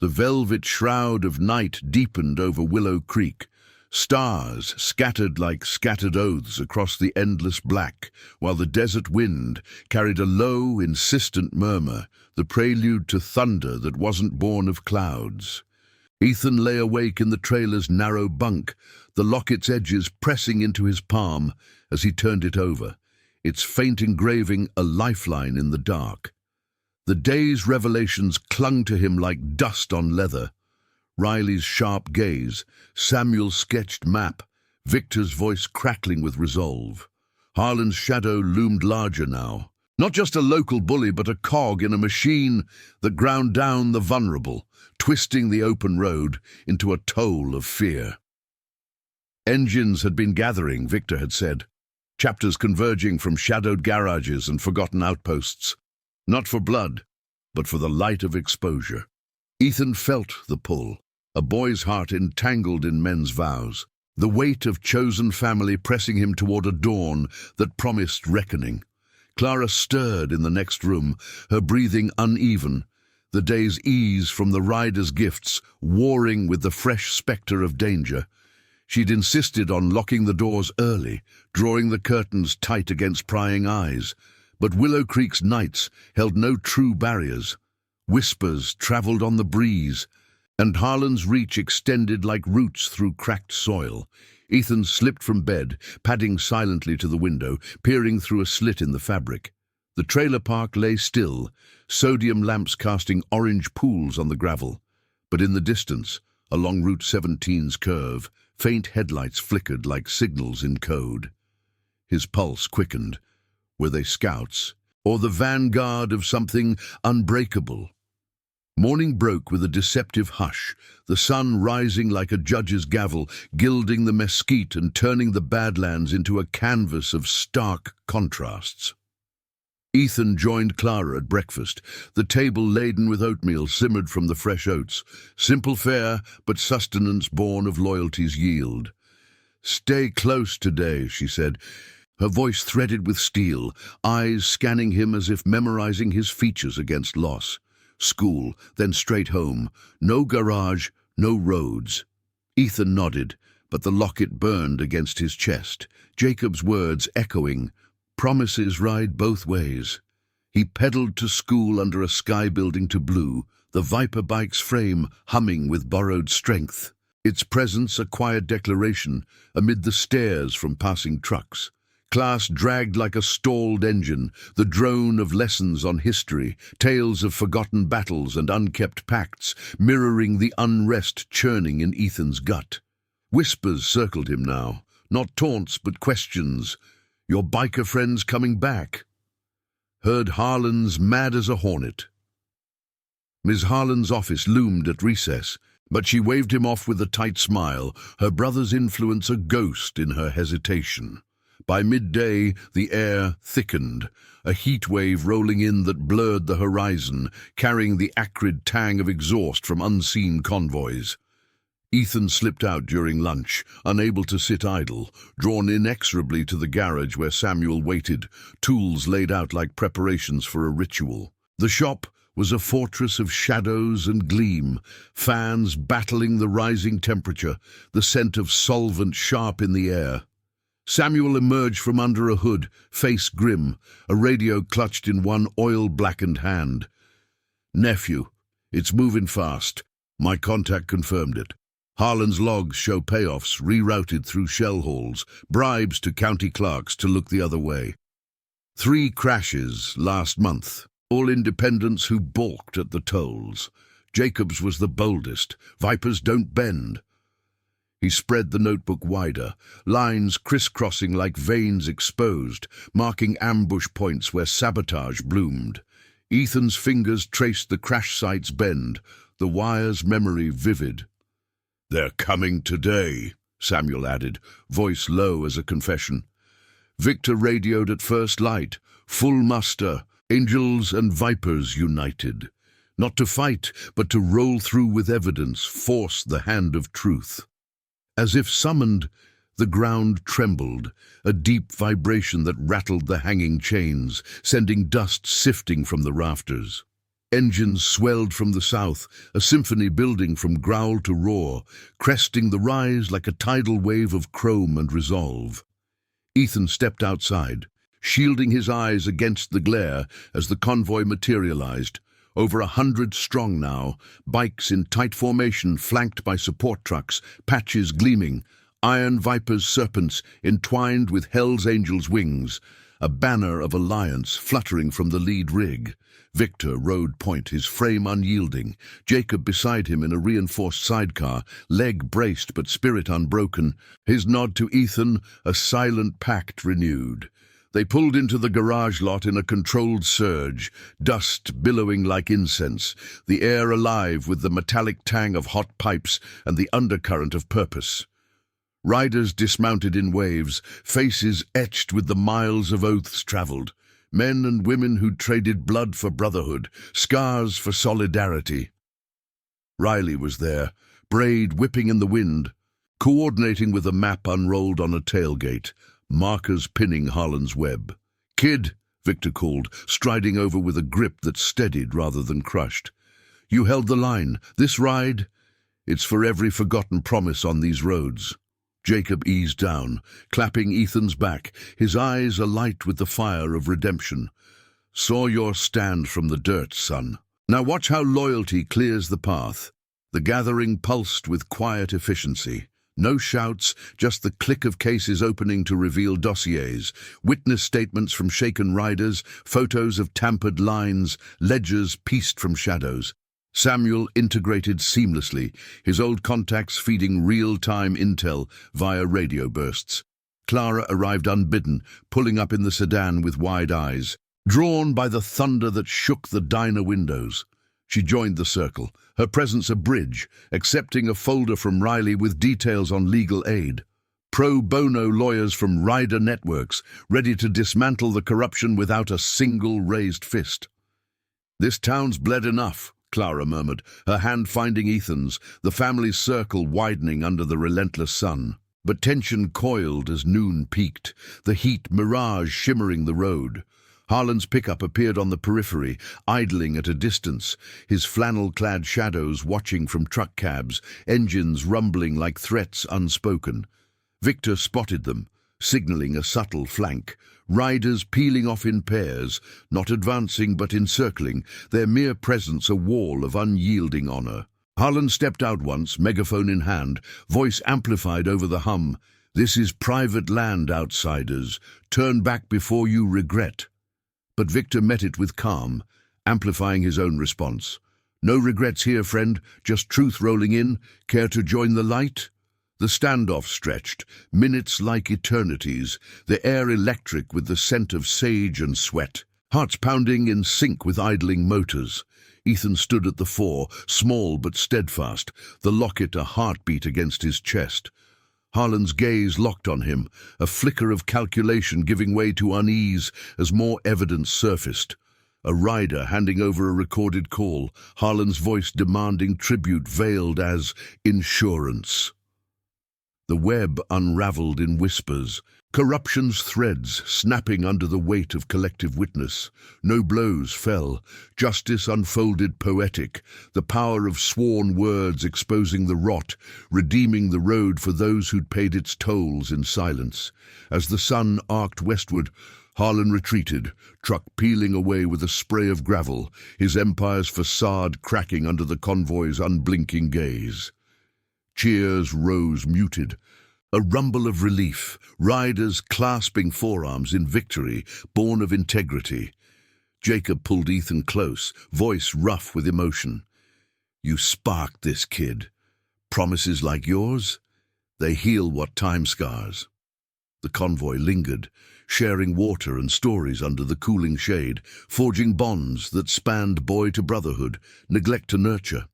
The velvet shroud of night deepened over Willow Creek. Stars scattered like scattered oaths across the endless black, while the desert wind carried a low, insistent murmur, the prelude to thunder that wasn't born of clouds. Ethan lay awake in the trailer's narrow bunk, the locket's edges pressing into his palm as he turned it over, its faint engraving a lifeline in the dark. The day's revelations clung to him like dust on leather. Riley's sharp gaze, Samuel's sketched map, Victor's voice crackling with resolve. Harlan's shadow loomed larger now. Not just a local bully, but a cog in a machine that ground down the vulnerable, twisting the open road into a toll of fear. Engines had been gathering, Victor had said. Chapters converging from shadowed garages and forgotten outposts. Not for blood, but for the light of exposure. Ethan felt the pull, a boy's heart entangled in men's vows, the weight of chosen family pressing him toward a dawn that promised reckoning. Clara stirred in the next room, her breathing uneven, the day's ease from the rider's gifts warring with the fresh spectre of danger. She'd insisted on locking the doors early, drawing the curtains tight against prying eyes. But Willow Creek's nights held no true barriers. Whispers traveled on the breeze, and Harlan's reach extended like roots through cracked soil. Ethan slipped from bed, padding silently to the window, peering through a slit in the fabric. The trailer park lay still, sodium lamps casting orange pools on the gravel. But in the distance, along Route 17's curve, faint headlights flickered like signals in code. His pulse quickened. Were they scouts, or the vanguard of something unbreakable? Morning broke with a deceptive hush, the sun rising like a judge's gavel, gilding the mesquite and turning the Badlands into a canvas of stark contrasts. Ethan joined Clara at breakfast. The table laden with oatmeal simmered from the fresh oats, simple fare, but sustenance born of loyalty's yield. "Stay close today," she said, her voice threaded with steel, eyes scanning him as if memorizing his features against loss. School, then straight home. No garage, no roads. Ethan nodded, but the locket burned against his chest, Jacob's words echoing, "Promises ride both ways." He pedaled to school under a sky building to blue, the Viper bike's frame humming with borrowed strength, its presence a quiet declaration amid the stares from passing trucks. Class dragged like a stalled engine, the drone of lessons on history, tales of forgotten battles and unkept pacts, mirroring the unrest churning in Ethan's gut. Whispers circled him now, Not taunts, but questions. Your biker friend's coming back. Heard Harlan's mad as a hornet. Ms. Harlan's office loomed at recess, but she waved him off with a tight smile, her brother's influence a ghost in her hesitation. By midday, the air thickened, a heat wave rolling in that blurred the horizon, carrying the acrid tang of exhaust from unseen convoys. Ethan slipped out during lunch, unable to sit idle, drawn inexorably to the garage where Samuel waited, tools laid out like preparations for a ritual. The shop was a fortress of shadows and gleam, fans battling the rising temperature, the scent of solvent sharp in the air. Samuel emerged from under a hood, face grim, a radio clutched in one oil-blackened hand. "Nephew, it's moving fast. My contact confirmed it. Harlan's logs show payoffs rerouted through shell holes, bribes to county clerks to look the other way. 3 crashes last month, all independents who balked at the tolls. Jacobs was the boldest. Vipers don't bend." He spread the notebook wider, lines crisscrossing like veins exposed, marking ambush points where sabotage bloomed. Ethan's fingers traced the crash site's bend, the wire's memory vivid. "They're coming today," Samuel added, voice low as a confession. Victor radioed at first light, full muster, angels and vipers united. Not to fight, but to roll through with evidence, force the hand of truth. As if summoned, the ground trembled, a deep vibration that rattled the hanging chains, sending dust sifting from the rafters. Engines swelled from the south, a symphony building from growl to roar, cresting the rise like a tidal wave of chrome and resolve. Ethan stepped outside, shielding his eyes against the glare as the convoy materialized. Over 100 strong now, bikes in tight formation flanked by support trucks, patches gleaming, iron vipers' serpents entwined with Hell's Angels' wings, a banner of alliance fluttering from the lead rig. Victor rode point, his frame unyielding, Jacob beside him in a reinforced sidecar, leg braced but spirit unbroken, his nod to Ethan, a silent pact renewed. They pulled into the garage lot in a controlled surge, dust billowing like incense, the air alive with the metallic tang of hot pipes and the undercurrent of purpose. Riders dismounted in waves, faces etched with the miles of oaths traveled. Men and women who'd traded blood for brotherhood, scars for solidarity. Riley was there, braid whipping in the wind, coordinating with a map unrolled on a tailgate, markers pinning Harlan's web. "Kid," Victor called, striding over with a grip that steadied rather than crushed. "You held the line. This ride, it's for every forgotten promise on these roads." Jacob eased down, clapping Ethan's back, his eyes alight with the fire of redemption. "Saw your stand from the dirt, son. Now watch how loyalty clears the path." The gathering pulsed with quiet efficiency. No shouts, just the click of cases opening to reveal dossiers, witness statements from shaken riders, photos of tampered lines, ledgers pieced from shadows. Samuel integrated seamlessly, his old contacts feeding real-time intel via radio bursts. Clara arrived unbidden, pulling up in the sedan with wide eyes, drawn by the thunder that shook the diner windows. She joined the circle, her presence a bridge, accepting a folder from Riley with details on legal aid. Pro bono lawyers from rider networks, ready to dismantle the corruption without a single raised fist. "This town's bled enough," Clara murmured, her hand finding Ethan's, the family's circle widening under the relentless sun. But tension coiled as noon peaked, the heat mirage shimmering the road. Harlan's pickup appeared on the periphery, idling at a distance, his flannel-clad shadows watching from truck cabs, engines rumbling like threats unspoken. Victor spotted them, signaling a subtle flank, riders peeling off in pairs, not advancing but encircling, their mere presence a wall of unyielding honor. Harlan stepped out once, megaphone in hand, voice amplified over the hum. "This is private land, outsiders. Turn back before you regret." But Victor met it with calm, amplifying his own response. "No regrets here, friend, just truth rolling in. Care to join the light?" The standoff stretched, minutes like eternities, the air electric with the scent of sage and sweat. Hearts pounding in sync with idling motors. Ethan stood at the fore, small but steadfast, the locket a heartbeat against his chest. Harlan's gaze locked on him, a flicker of calculation giving way to unease as more evidence surfaced. A rider handing over a recorded call, Harlan's voice demanding tribute veiled as insurance. The web unraveled in whispers, corruption's threads snapping under the weight of collective witness. No blows fell, justice unfolded poetic, the power of sworn words exposing the rot, redeeming the road for those who'd paid its tolls in silence. As the sun arced westward, Harlan retreated, truck peeling away with a spray of gravel, his empire's facade cracking under the convoy's unblinking gaze. Cheers rose muted. A rumble of relief, riders clasping forearms in victory, born of integrity. Jacob pulled Ethan close, voice rough with emotion. "You sparked this kid. Promises like yours? They heal what time scars." The convoy lingered, sharing water and stories under the cooling shade, forging bonds that spanned boy to brotherhood, neglect to nurture.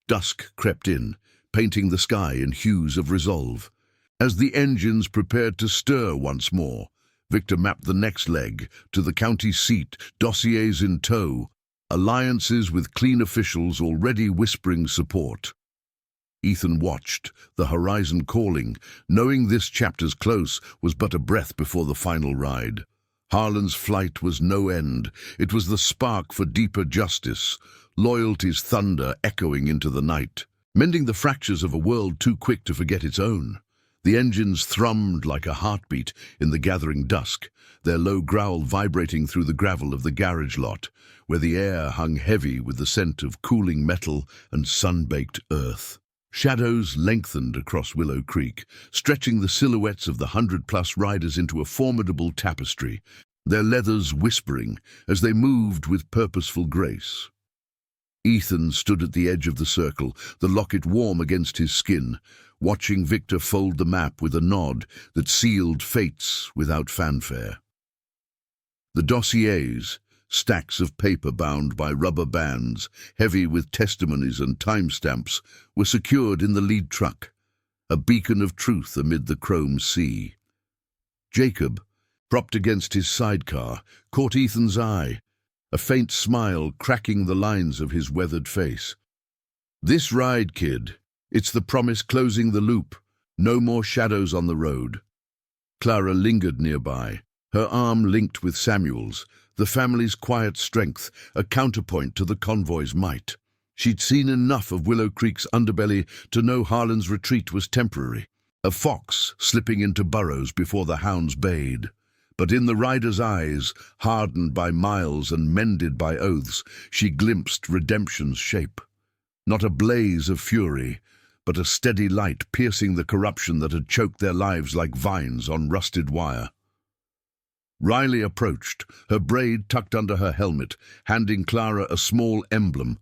Dusk crept in, painting the sky in hues of resolve. As the engines prepared to stir once more, Victor mapped the next leg to the county seat, dossiers in tow, alliances with clean officials already whispering support. Ethan watched, the horizon calling, knowing this chapter's close was but a breath before the final ride. Harlan's flight was no end. It was the spark for deeper justice, loyalty's thunder echoing into the night, mending the fractures of a world too quick to forget its own. The engines thrummed like a heartbeat in the gathering dusk, their low growl vibrating through the gravel of the garage lot, where the air hung heavy with the scent of cooling metal and sun-baked earth. Shadows lengthened across Willow Creek, stretching the silhouettes of the 100-plus riders into a formidable tapestry, their leathers whispering as they moved with purposeful grace. Ethan stood at the edge of the circle, the locket warm against his skin, watching Victor fold the map with a nod that sealed fates without fanfare. The dossiers, stacks of paper bound by rubber bands, heavy with testimonies and timestamps, were secured in the lead truck, a beacon of truth amid the chrome sea. Jacob, propped against his sidecar, caught Ethan's eye, a faint smile cracking the lines of his weathered face. "This ride, kid. It's the promise closing the loop. No more shadows on the road." Clara lingered nearby, her arm linked with Samuel's, the family's quiet strength, a counterpoint to the convoy's might. She'd seen enough of Willow Creek's underbelly to know Harlan's retreat was temporary, a fox slipping into burrows before the hounds bayed. But in the rider's eyes, hardened by miles and mended by oaths, she glimpsed redemption's shape. Not a blaze of fury, but a steady light piercing the corruption that had choked their lives like vines on rusted wire. Riley approached, her braid tucked under her helmet, handing Clara a small emblem,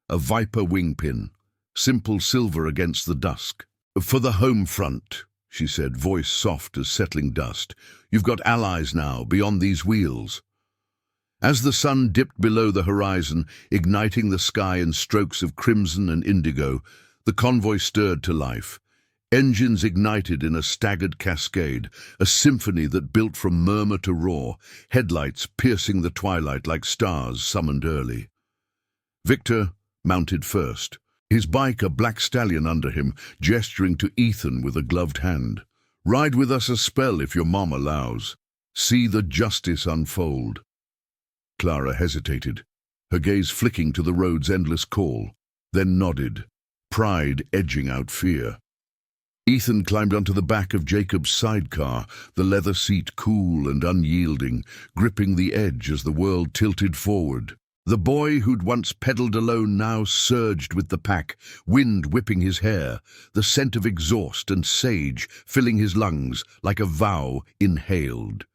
a viper wing pin, simple silver against the dusk. "For the home front," she said, voice soft as settling dust. "You've got allies now, beyond these wheels." As the sun dipped below the horizon, igniting the sky in strokes of crimson and indigo, the convoy stirred to life. Engines ignited in a staggered cascade, a symphony that built from murmur to roar, headlights piercing the twilight like stars summoned early. Victor mounted first, his bike a black stallion under him, gesturing to Ethan with a gloved hand. "Ride with us a spell if your mom allows. See the justice unfold." Clara hesitated, her gaze flicking to the road's endless call, then nodded, pride edging out fear. Ethan climbed onto the back of Jacob's sidecar, the leather seat cool and unyielding, gripping the edge as the world tilted forward. The boy who'd once pedaled alone now surged with the pack, wind whipping his hair, the scent of exhaust and sage filling his lungs like a vow inhaled.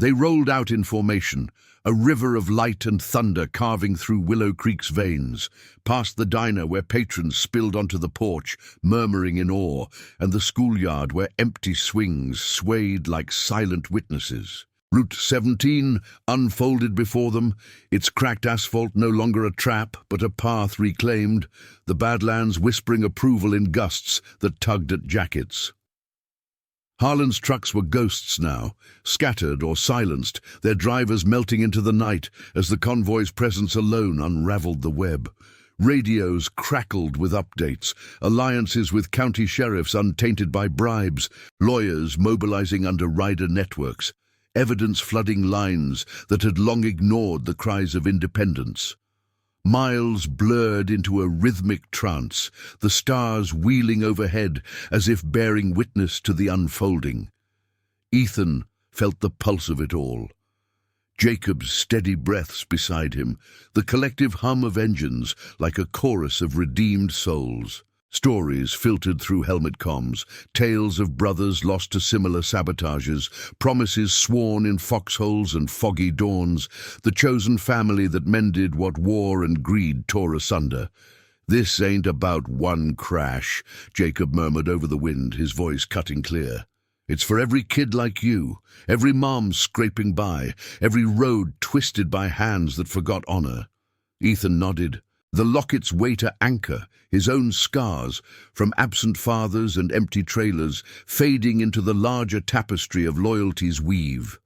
They rolled out in formation, a river of light and thunder carving through Willow Creek's veins, past the diner where patrons spilled onto the porch, murmuring in awe, and the schoolyard where empty swings swayed like silent witnesses. Route 17 unfolded before them, its cracked asphalt no longer a trap but a path reclaimed, the Badlands whispering approval in gusts that tugged at jackets. Harlan's trucks were ghosts now, scattered or silenced, their drivers melting into the night as the convoy's presence alone unraveled the web. Radios crackled with updates, alliances with county sheriffs untainted by bribes, lawyers mobilizing under rider networks, evidence flooding lines that had long ignored the cries of independence. Miles blurred into a rhythmic trance, the stars wheeling overhead as if bearing witness to the unfolding. Ethan felt the pulse of it all. Jacob's steady breaths beside him, the collective hum of engines like a chorus of redeemed souls. Stories filtered through helmet comms, tales of brothers lost to similar sabotages, promises sworn in foxholes and foggy dawns, the chosen family that mended what war and greed tore asunder. "This ain't about one crash," Jacob murmured over the wind, his voice cutting clear. "It's for every kid like you, every mom scraping by, every road twisted by hands that forgot honor." Ethan nodded. The locket's way to anchor, his own scars, from absent fathers and empty trailers, fading into the larger tapestry of loyalty's weave.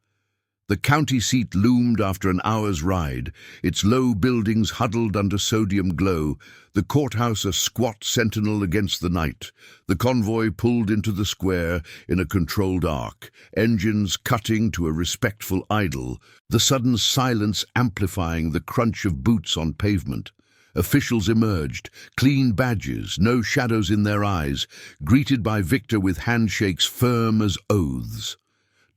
The county seat loomed after an hour's ride, its low buildings huddled under sodium glow, the courthouse a squat sentinel against the night. The convoy pulled into the square in a controlled arc, engines cutting to a respectful idle, the sudden silence amplifying the crunch of boots on pavement. Officials emerged, clean badges, no shadows in their eyes, greeted by Victor with handshakes firm as oaths.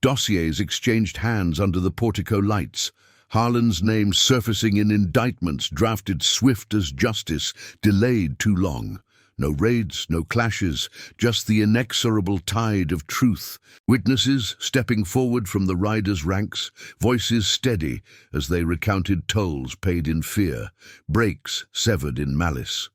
Dossiers exchanged hands under the portico lights, Harlan's name surfacing in indictments drafted swift as justice, delayed too long. No raids, no clashes, just the inexorable tide of truth. Witnesses stepping forward from the riders' ranks, voices steady as they recounted tolls paid in fear, brakes severed in malice.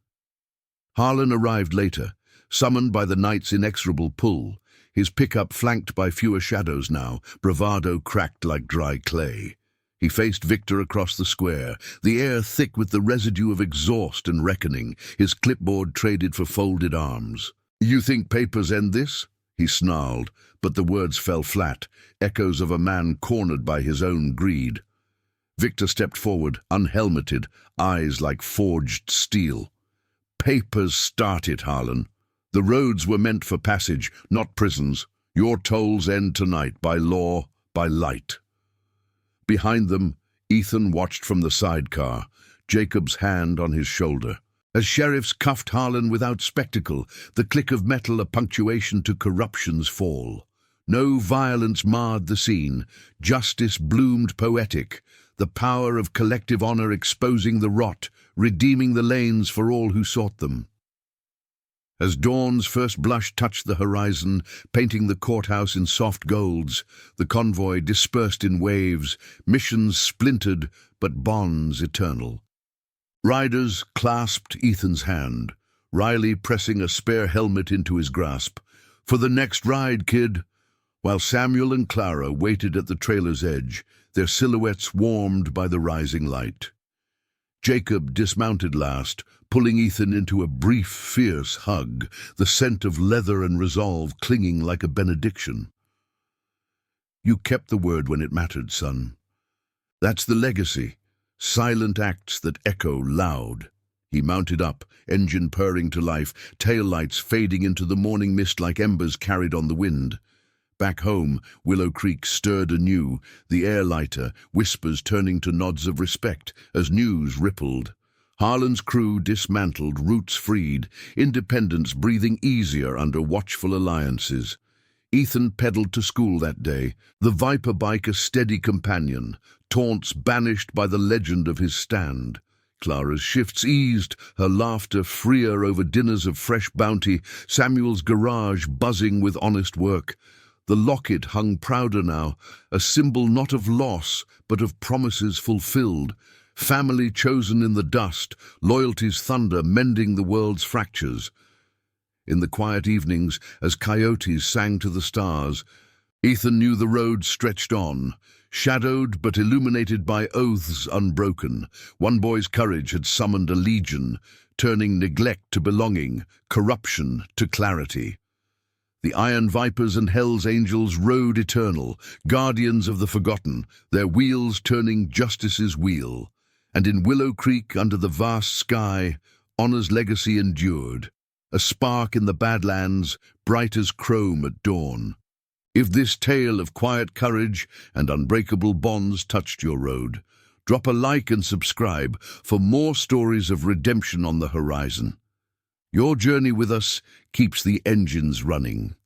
Harlan arrived later, summoned by the night's inexorable pull, his pickup flanked by fewer shadows now, bravado cracked like dry clay. He faced Victor across the square, the air thick with the residue of exhaust and reckoning, his clipboard traded for folded arms. "You think papers end this?" he snarled, but the words fell flat, echoes of a man cornered by his own greed. Victor stepped forward, unhelmeted, eyes like forged steel. "Papers start it, Harlan. The roads were meant for passage, not prisons. Your tolls end tonight, by law, by light." Behind them, Ethan watched from the sidecar, Jacob's hand on his shoulder. As sheriffs cuffed Harlan without spectacle, the click of metal a punctuation to corruption's fall. No violence marred the scene. Justice bloomed poetic, the power of collective honor exposing the rot, redeeming the lanes for all who sought them. As dawn's first blush touched the horizon, painting the courthouse in soft golds, the convoy dispersed in waves, missions splintered, but bonds eternal. Riders clasped Ethan's hand, Riley pressing a spare helmet into his grasp. "For the next ride, kid," while Samuel and Clara waited at the trailer's edge, their silhouettes warmed by the rising light. Jacob dismounted last, pulling Ethan into a brief, fierce hug, the scent of leather and resolve clinging like a benediction. "You kept the word when it mattered, son. That's the legacy, silent acts that echo loud." He mounted up, engine purring to life, taillights fading into the morning mist like embers carried on the wind. Back home, Willow Creek stirred anew, the air lighter, whispers turning to nods of respect as news rippled. Harlan's crew dismantled, routes freed, independence breathing easier under watchful alliances. Ethan pedaled to school that day, the Viper bike a steady companion, taunts banished by the legend of his stand. Clara's shifts eased, her laughter freer over dinners of fresh bounty, Samuel's garage buzzing with honest work. The locket hung prouder now, a symbol not of loss, but of promises fulfilled, family chosen in the dust, loyalty's thunder mending the world's fractures. In the quiet evenings, as coyotes sang to the stars, Ethan knew the road stretched on, shadowed but illuminated by oaths unbroken. One boy's courage had summoned a legion, turning neglect to belonging, corruption to clarity. The iron vipers and hell's angels rode eternal, guardians of the forgotten, their wheels turning justice's wheel. And in Willow Creek, under the vast sky, honor's legacy endured, a spark in the Badlands, bright as chrome at dawn. If this tale of quiet courage and unbreakable bonds touched your road, drop a like and subscribe for more stories of redemption on the horizon. Your journey with us keeps the engines running.